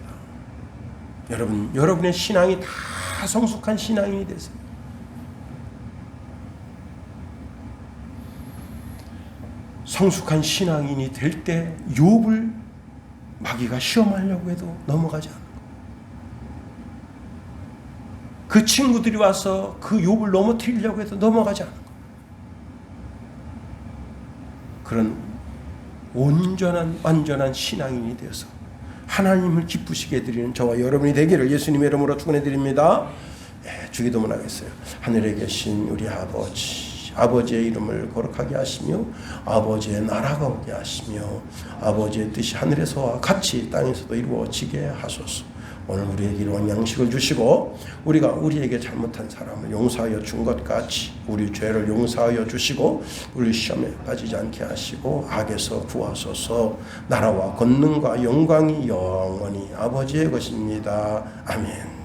여러분의 신앙이 다 성숙한 신앙인이 되세요. 성숙한 신앙인이 될 때 욥을 마귀가 시험하려고 해도 넘어가지 않는 거예요. 그 친구들이 와서 그 욥을 넘어뜨리려고 해도 넘어가지 않는 거예요. 그런 온전한 완전한 신앙인이 되어서 하나님을 기쁘시게 해드리는 저와 여러분이 되기를 예수님의 이름으로 축원해드립니다. 주기도문 하겠어요. 하늘에 계신 우리 아버지의 이름을 거룩하게 하시며 아버지의 나라가 오게 하시며 아버지의 뜻이 하늘에서와 같이 땅에서도 이루어지게 하소서. 오늘 우리에게 이런 양식을 주시고 우리가 우리에게 잘못한 사람을 용서하여 준 것 같이 우리 죄를 용서하여 주시고 우리 시험에 빠지지 않게 하시고 악에서 구하소서. 나라와 권능과 영광이 영원히 아버지의 것입니다. 아멘.